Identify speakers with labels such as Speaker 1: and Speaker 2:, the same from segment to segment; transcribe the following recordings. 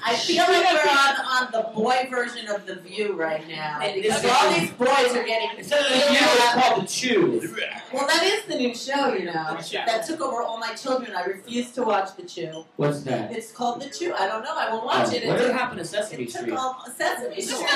Speaker 1: I feel like we're on the boy version of The View right now. Because all these boys are getting...
Speaker 2: Instead of The View, it's called The Chew.
Speaker 1: Well, that is the new show, you know. That took over all my children. I refuse to watch The Chew.
Speaker 2: What's that?
Speaker 1: It's called The Chew. I don't know. I won't watch it.
Speaker 2: What happened to Sesame Street?
Speaker 1: It took all Sesame Street.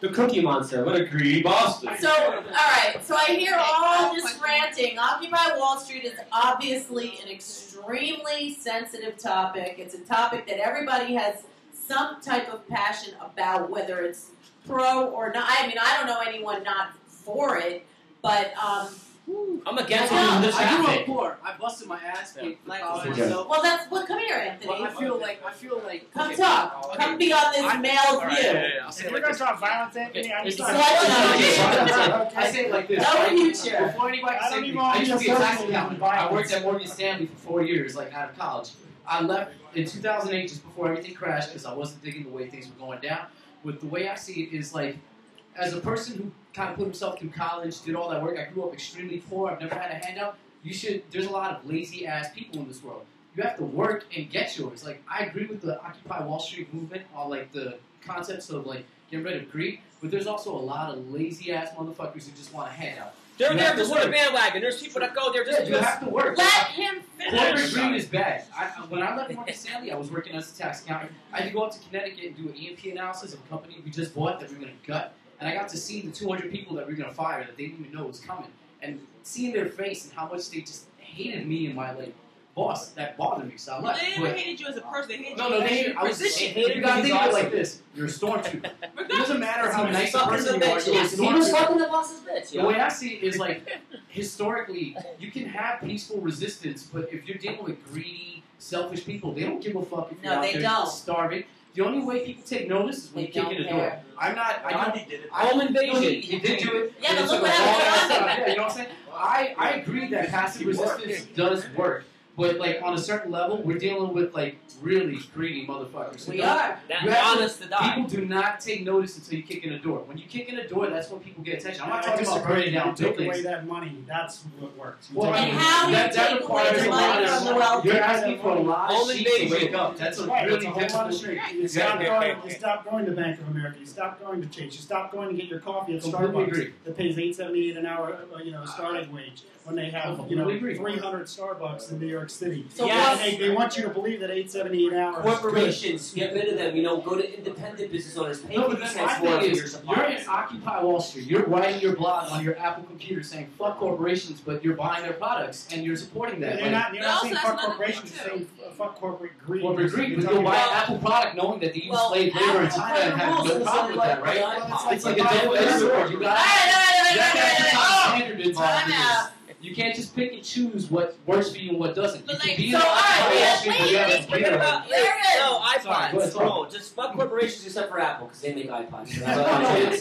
Speaker 2: The Cookie Monster. What a greedy bastard.
Speaker 1: So, alright. So I hear all this ranting. Occupy Wall Street is obviously an extremely sensitive topic. It's a topic that everybody has some type of passion about, whether it's pro or not. I mean, I don't know anyone not for it, but
Speaker 2: I'm against it.
Speaker 3: I grew up poor. I busted my ass for college. So,
Speaker 1: well, that's well. Come here, Anthony.
Speaker 3: well, I feel like.
Speaker 1: Come talk. Come be on this male view.
Speaker 3: If we're gonna talk violence, Anthony, I say it like this.
Speaker 1: No future.
Speaker 3: Before anybody can say me, I used to be a tax accountant. I worked at Morgan Stanley for 4 years, like out of college. I left in 2008, just before everything crashed, because I wasn't digging the way things were going down. But the way I see it is like, as a person who kind of put himself through college, did all that work, I grew up extremely poor, I've never had a handout. There's a lot of lazy ass people in this world. You have to work and get yours. Like, I agree with the Occupy Wall Street movement on like the concepts of like getting rid of greed, but there's also a lot of lazy ass motherfuckers who just want a handout.
Speaker 2: They're there just for the bandwagon. There's people that go there just
Speaker 3: you have to work.
Speaker 1: Let him
Speaker 3: Corporate
Speaker 1: finish.
Speaker 3: greed is bad. When I left Morgan Stanley, I was working as a tax accountant. I had to go up to Connecticut and do an EMP analysis of a company we just bought that we were going to gut. And I got to see the 200 people that we were going to fire that they didn't even know was coming. And seeing their face and how much they just hated me and my like boss, that bothered me. So I left.
Speaker 4: They didn't hated you as a person. They hated you
Speaker 3: They hated
Speaker 4: as a position.
Speaker 3: You got to think of it like this. You're a stormtrooper. It doesn't matter how nice a person you are.
Speaker 2: He was fucking the boss's bitch.
Speaker 3: The way I see it is like, historically, you can have peaceful resistance, but if you're dealing with greedy, selfish people, they don't give a fuck if you're out there starving. The only way people take notice is when you kick in the door.
Speaker 2: Gandhi did it. Home invasion.
Speaker 3: He did do it.
Speaker 1: Yeah, but
Speaker 3: It's
Speaker 1: look
Speaker 3: like
Speaker 1: what
Speaker 3: a
Speaker 1: happened.
Speaker 3: long-ass time. Yeah, you know what I'm saying? I agree that passive resistance does work. But, like, on a certain level, we're dealing with, like, really greedy motherfuckers.
Speaker 1: We are.
Speaker 2: Honest to die.
Speaker 3: People do not take notice until you kick in the door. When you kick in the door, that's when people get attention. I'm not talking about burning down
Speaker 5: take
Speaker 3: buildings.
Speaker 5: away that money. That's what works.
Speaker 3: Well,
Speaker 1: And how do you take away the money from the wealthy?
Speaker 3: You're asking for a lot
Speaker 2: Home
Speaker 3: of sheep to
Speaker 2: invasion.
Speaker 3: wake up. That's a
Speaker 5: Right,
Speaker 3: really
Speaker 5: it's a whole lot of
Speaker 3: difficult
Speaker 5: shit. You stop going to Bank of America. You stop going to Chase. You stop going to get your coffee at
Speaker 3: Completely
Speaker 5: Starbucks
Speaker 3: agree.
Speaker 5: that pays $8.78 an hour, starting wage. When they have,
Speaker 3: Completely agree.
Speaker 5: 300 Starbucks in New York City.
Speaker 1: So
Speaker 5: They want you to believe that $8.78 an hour.
Speaker 6: Corporations, get rid of them. Go to independent business owners. Pay
Speaker 3: No, but
Speaker 6: 50
Speaker 3: that's
Speaker 6: cents
Speaker 3: my
Speaker 6: more
Speaker 3: thing
Speaker 6: for your
Speaker 3: is,
Speaker 6: supply.
Speaker 3: you're in Occupy Wall Street. You're writing your blog on your Apple computer saying fuck corporations, but you're buying their products and you're supporting that.
Speaker 5: You're not saying
Speaker 4: that's
Speaker 5: fuck
Speaker 4: another
Speaker 5: corporations.
Speaker 4: thing,
Speaker 5: You're saying fuck corporate greed.
Speaker 3: Corporate greed,
Speaker 5: You're
Speaker 3: but
Speaker 5: talking
Speaker 3: you'll buy an
Speaker 5: about-
Speaker 3: Apple product knowing that they use
Speaker 1: Well,
Speaker 3: slave labor in
Speaker 1: Apple
Speaker 3: China and have
Speaker 6: rules
Speaker 3: no
Speaker 6: and
Speaker 3: problem with that,
Speaker 6: like
Speaker 3: right?
Speaker 6: the
Speaker 3: It's like a double-edged sword. You got standard involved in this. You can't just pick and choose what works for you and what doesn't. You can be in
Speaker 1: So,
Speaker 3: Occupy Wall Street, but you have a
Speaker 2: Forget
Speaker 3: greater-
Speaker 2: about
Speaker 1: There it is.
Speaker 2: no
Speaker 3: Sorry, go
Speaker 2: iPods.
Speaker 3: ahead, sorry.
Speaker 6: No, just fuck corporations except for Apple, because they make iPods.
Speaker 3: It has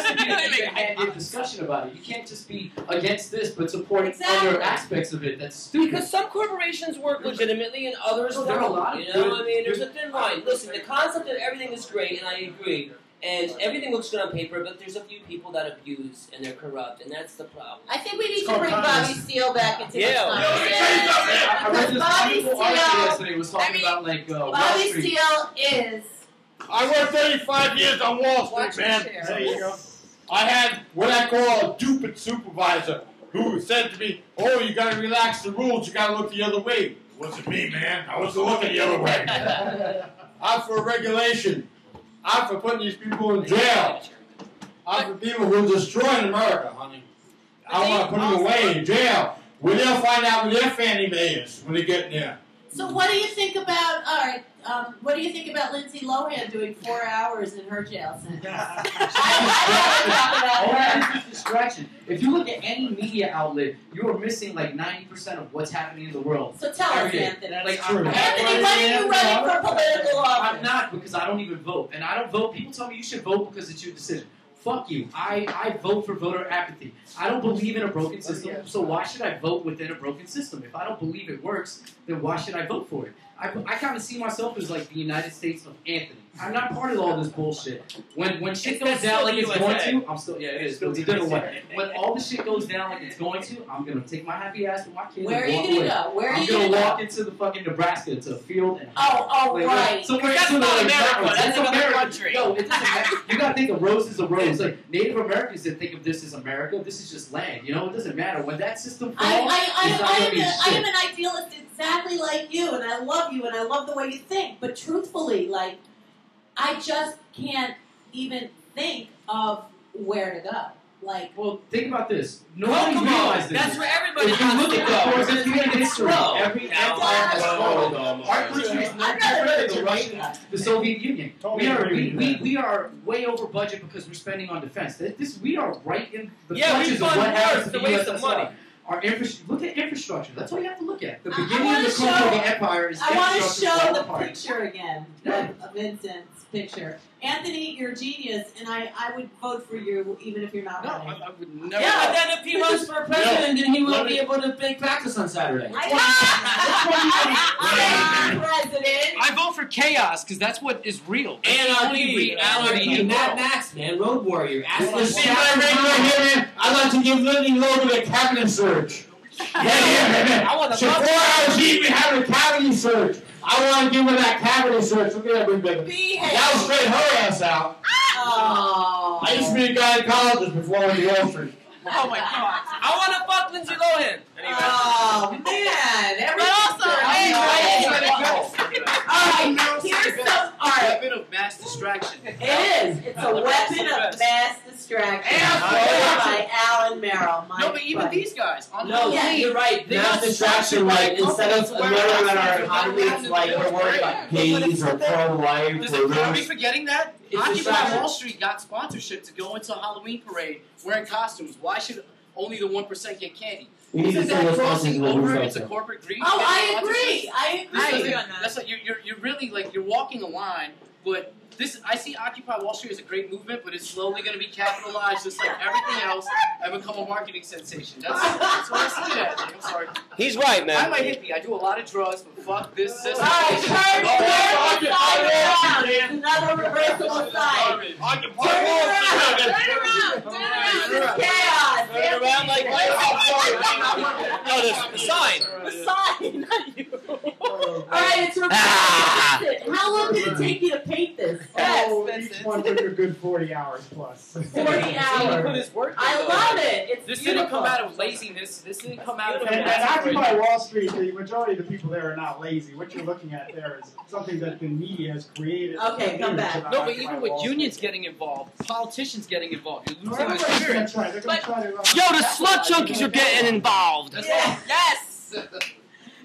Speaker 3: to be an even-handed discussion about it. You can't just be against this but support
Speaker 1: Exactly.
Speaker 3: other aspects of it. That's stupid.
Speaker 2: Because some corporations work legitimately and others
Speaker 3: No, there are a
Speaker 2: don't.
Speaker 3: lot of
Speaker 2: You know,
Speaker 3: good-
Speaker 2: I mean, there's a thin line. Listen, the concept of everything is great, and I agree. And everything looks good on paper, but there's a few people that abuse and they're corrupt, and that's the problem.
Speaker 1: I think we need to bring Bobby Steele back into this
Speaker 3: I read this
Speaker 1: Bobby
Speaker 3: wonderful article
Speaker 1: Steele.
Speaker 3: yesterday. It was talking about like Wall
Speaker 1: Bobby
Speaker 3: Street.
Speaker 1: Steele is.
Speaker 7: I worked 35 years on Wall Street, man.
Speaker 5: There you go.
Speaker 7: I had what I call a stupid supervisor who said to me, "Oh, you got to relax the rules. You got to look the other way." It wasn't me, man. I wasn't looking the other way. I'm for regulation. I'm for putting these people in jail. I'm for people who are destroying America, honey. I want to put them away in jail. Where they'll find out where their Fannie Mae is when they get in there.
Speaker 1: So what do you think about? All right. What do you think about Lindsay Lohan doing 4 hours in her jail sentence?
Speaker 3: All that is distraction. If you look at any media outlet, you are missing like 90% of what's happening in the world.
Speaker 1: So tell us,
Speaker 3: Every day.
Speaker 1: Anthony.
Speaker 3: Like,
Speaker 5: true.
Speaker 1: Anthony, when are you running for political office?
Speaker 3: I'm not, because I don't even vote. And I don't vote. People tell me you should vote because it's your decision. Fuck you. I vote for voter apathy. I don't believe in a broken system, so why should I vote within a broken system? If I don't believe it works, then why should I vote for it? I kind of see myself as like the United States of Anthony. I'm not part of all this bullshit. When shit goes down like it's going to, I'm still, yeah, it is. It's a different way. When all the shit goes down like it's going to, I'm going to take my happy ass with my kids.
Speaker 1: Where are you going to go? Where are you going to go?
Speaker 3: I'm going to walk into the fucking Nebraska, to a field. And
Speaker 1: right.
Speaker 3: Somewhere
Speaker 4: that's not America. That's another country.
Speaker 3: No, it doesn't matter. You got to think of rose as a rose. Like, Native Americans didn't think of this as America. This is just land. You know, it doesn't matter. When that system falls,
Speaker 1: I am an idealist exactly like you, and I love you, and I love the way you think. But truthfully, like, I just can't even think of where to go. Like,
Speaker 3: well, think about this. Nobody realized this.
Speaker 2: That's where everybody
Speaker 3: if you look at the course of human history, every empire has fallen. Our country is no different than the Russian, the Soviet Union. We are way over budget because we're spending on defense. We are right in the clutches of what happens to the USSR. Look at infrastructure. That's all you have to look at. The beginning of the culture of the empire is infrastructure.
Speaker 1: I want to show the picture again of Vincent's picture. Anthony, you're a genius, and I would vote for you even if you're not running.
Speaker 6: I would never.
Speaker 2: Yeah, but then if he runs for president, then he won't be able to make practice on Saturday.
Speaker 1: President.
Speaker 6: I vote for chaos because that's what is real.
Speaker 2: Anarchy, Mad Max, man, Road Warrior.
Speaker 7: I'd like to give Living Logan a cabinet search. Yeah.
Speaker 6: I want
Speaker 7: 4 hours deep in having a cabinet search. I want to give her that cabinet search. Look at that big baby. That'll straighten her ass out.
Speaker 1: Oh.
Speaker 7: I used to be a guy in college before I went to Wall Street.
Speaker 4: Oh my God.
Speaker 2: I want to fuck Lindsay Lohan. Anyway.
Speaker 1: Oh man! Here's some art.
Speaker 6: Weapon of mass distraction.
Speaker 1: It is. It's a weapon of mass distraction. By Alan Merrill.
Speaker 6: No, but even these guys.
Speaker 2: You're right. Mass distraction, like, instead of learning that our economy, it's like we're worried about gays or pro-life.
Speaker 6: Are we forgetting that?
Speaker 2: It's
Speaker 6: Occupy Wall Street got sponsorship to go into a Halloween parade wearing costumes. Why should only the 1% get candy?
Speaker 2: We need to
Speaker 6: Isn't that crossing over into corporate greed?
Speaker 1: Oh, I agree.
Speaker 6: That's like you're really like you're walking a line, but I see Occupy Wall Street as a great movement, but it's slowly going to be capitalized just like everything else and become a marketing sensation. That's what I see it as. I'm sorry.
Speaker 2: He's right, man.
Speaker 6: I'm a hippie. I do a lot of drugs, but fuck this system.
Speaker 1: Another reversible side.
Speaker 7: Occupy Wall Street.
Speaker 1: Turn around. Chaos.
Speaker 2: Turn around like no, the sign.
Speaker 1: The sign, not you. All right, it's reversible. How long did it take you to paint this?
Speaker 5: Each one took a good 40 hours plus.
Speaker 1: 40 hours. I love it.
Speaker 6: This didn't come out of laziness. This didn't come out of.
Speaker 5: And Occupy Wall Street, the majority of the people there are not lazy. What you're looking at there is something that the media has created.
Speaker 1: Okay, come back.
Speaker 6: No, but even with unions getting involved, politicians getting involved, you're losing the
Speaker 5: That's
Speaker 6: spirit.
Speaker 5: right. They're going to try to.
Speaker 6: Yo, the slut junkies are getting involved.
Speaker 1: Yes.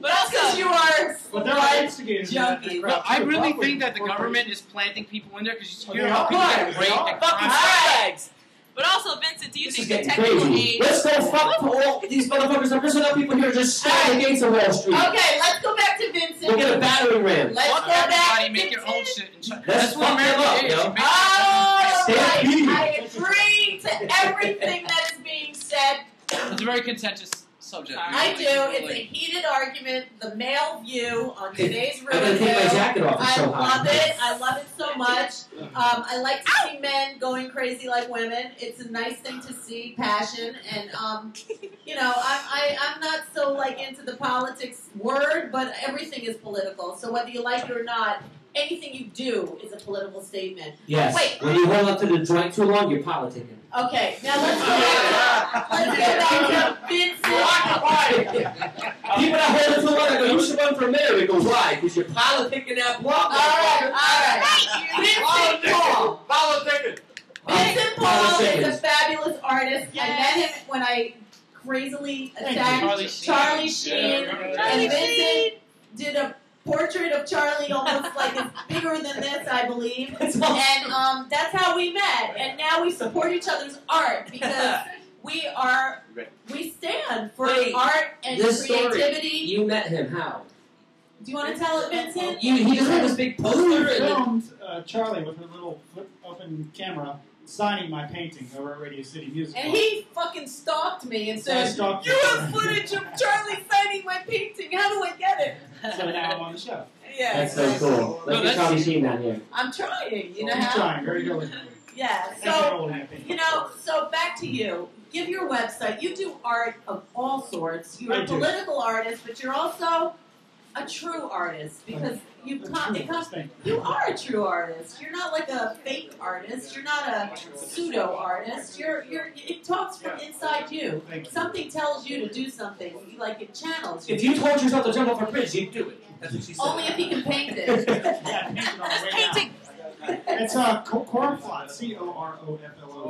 Speaker 1: But also, you are
Speaker 5: But they're instigators.
Speaker 1: junkies.
Speaker 6: No, I really think that the government is planting people in there because you hear how people get raped and
Speaker 2: Fucking
Speaker 6: crime.
Speaker 2: scumbags.
Speaker 4: But also, Vincent, do you
Speaker 2: This is
Speaker 4: think the
Speaker 2: getting
Speaker 4: technical
Speaker 2: crazy.
Speaker 4: age...
Speaker 2: Let's go fuck all these motherfuckers. There's enough people here just standing against the Wall Street.
Speaker 1: Okay, let's go back to Vincent.
Speaker 2: We'll get a battering ram.
Speaker 1: Let's
Speaker 6: Fuck
Speaker 1: go back
Speaker 6: everybody,
Speaker 1: to
Speaker 6: make your own
Speaker 1: Vincent.
Speaker 6: shit. And try.
Speaker 2: Let's
Speaker 6: That's what
Speaker 2: fuck them up,
Speaker 6: America is.
Speaker 2: yo.
Speaker 6: You make-
Speaker 1: Oh,
Speaker 2: Stampede.
Speaker 1: I agree to everything that is being said.
Speaker 6: It's a very contentious subject.
Speaker 1: I do. It's a heated argument. The male view on today's
Speaker 2: I'm gonna take my
Speaker 1: radio.
Speaker 2: jacket off. It's
Speaker 1: I
Speaker 2: so
Speaker 1: love
Speaker 2: hot.
Speaker 1: it. I love it so much. I like to see men going crazy like women. It's a nice thing to see, passion, and you know, I'm not so like into the politics word, but everything is political. So whether you like it or not, anything you do is a political statement.
Speaker 2: Yes.
Speaker 1: Wait.
Speaker 2: When you hold up to the joint too long, you're politicking.
Speaker 1: Okay, now let's go back to Vincent.
Speaker 2: People that hold it too long, I go, you should run for mayor. It goes, why? Because you're politicking that block.
Speaker 1: All right. Vincent Paul.
Speaker 7: Politicking.
Speaker 1: Vincent Paul is a fabulous artist. I met him when I crazily attacked Charlie Sheen. And Vincent did a portrait of Charlie almost like it's bigger than this, I believe. And that's how we met. And now we support each other's art because we stand for art and
Speaker 2: This
Speaker 1: creativity.
Speaker 2: story, you met him, how?
Speaker 1: Do you want to tell it, Vincent?
Speaker 2: He just had this big poster. And
Speaker 5: filmed Charlie with her little flip-open camera signing my painting over at Radio City Music
Speaker 1: And
Speaker 5: Hall.
Speaker 1: he fucking stalked me and said,
Speaker 5: stalked
Speaker 1: "You
Speaker 5: you.
Speaker 1: have footage of Charlie signing my painting. How do I get it?"
Speaker 5: So now I'm on the show.
Speaker 1: Yeah.
Speaker 8: That's so cool. Let's get Charlie Sheen down here.
Speaker 1: I'm trying. You know
Speaker 5: He's
Speaker 1: how?
Speaker 5: trying very diligently.
Speaker 1: Yeah. So so back to you. Give your website. You do art of all sorts. You're a political artist, but you're also a true artist because you are a true artist. You're not like a fake artist. You're not a pseudo artist. It talks from inside you. Something tells you to do something. Like it channels you.
Speaker 2: If you told yourself to jump off a bridge, you'd do it. That's what she said.
Speaker 1: Only if you can paint it.
Speaker 4: Painting.
Speaker 5: It's Coroflot,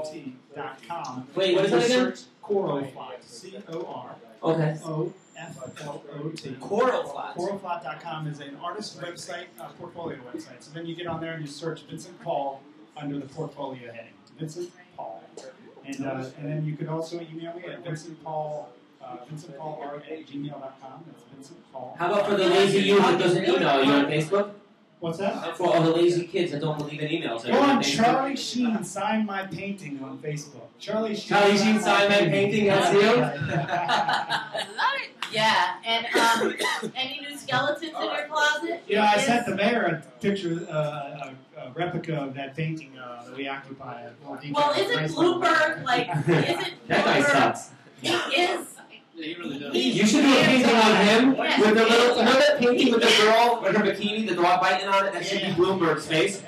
Speaker 5: COROFLOT.com.
Speaker 2: Wait, what is that again?
Speaker 5: Coroflot, COROFLOT.
Speaker 2: Coroflot.
Speaker 5: Coroflot.com is an artist website, portfolio website. So then you get on there and you search Vincent Paul under the portfolio heading. Vincent Paul. And then you could also email me at VincentPaul@gmail.com. That's Vincent Paul.
Speaker 8: How about for the lazy youth that doesn't email you on Facebook?
Speaker 5: What's that?
Speaker 8: For all the lazy kids that don't believe in emails.
Speaker 5: Go on Charlie Sheen Sign My Painting on Facebook. Charlie
Speaker 8: Sheen Sign My Painting, that's you?
Speaker 4: Love it.
Speaker 1: Yeah, and any new skeletons in your closet?
Speaker 5: Yeah, I sent the mayor a picture, a replica of that painting that we occupy.
Speaker 1: Well, isn't Bloomberg like? Isn't
Speaker 8: That guy sucks.
Speaker 1: He is.
Speaker 6: Yeah, he really does.
Speaker 8: You should do a painting on him
Speaker 1: Yes.
Speaker 8: with the little, you know that painting with the girl with her bikini, the dog biting on it? That should be Bloomberg's face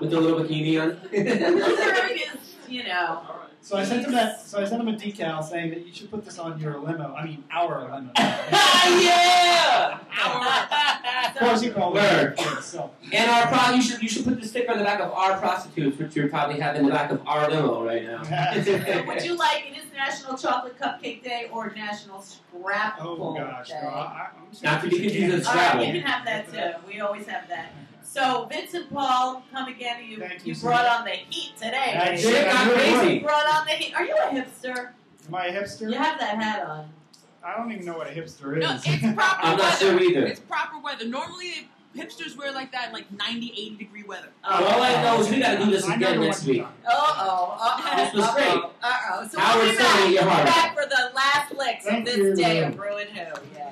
Speaker 8: with the little bikini on it.
Speaker 1: Bloomberg is, you know.
Speaker 5: So I sent him that. So I sent him a decal saying that you should put this on your limo. I mean, our limo.
Speaker 2: Yeah!
Speaker 5: Of course, he called it. So.
Speaker 8: And you should put the sticker on the back of our prostitutes, which you probably have in the back of our limo right now.
Speaker 1: So would you like it is National Chocolate Cupcake Day or National Scrapple
Speaker 5: gosh,
Speaker 1: Day?
Speaker 5: no, I'm
Speaker 8: Not to be confused with
Speaker 1: All right,
Speaker 8: Scrabble.
Speaker 1: you can have that too. We always have that. So Vincent Paul, come again. You
Speaker 5: so
Speaker 1: brought on the heat today.
Speaker 5: That's
Speaker 8: Shit got crazy.
Speaker 1: You brought on the heat. Are you a hipster?
Speaker 5: Am I a hipster?
Speaker 1: You have that hat on.
Speaker 5: I don't even know what a hipster is.
Speaker 4: No, it's proper
Speaker 8: I'm not
Speaker 4: weather.
Speaker 8: sure either.
Speaker 4: It's proper weather. Normally, hipsters wear like that in like 90, 80 degree weather.
Speaker 8: All I know is we got to do this
Speaker 5: I
Speaker 8: again
Speaker 5: know
Speaker 8: next
Speaker 5: what
Speaker 8: week.
Speaker 1: Uh-oh.
Speaker 8: This was great.
Speaker 1: Uh-oh. So
Speaker 8: Howard
Speaker 1: we'll be
Speaker 8: said
Speaker 1: back.
Speaker 8: your
Speaker 1: We'll
Speaker 8: heart.
Speaker 1: be back for the last licks of
Speaker 5: Thank
Speaker 1: this
Speaker 5: you.
Speaker 1: day of ReW WhO. Yeah.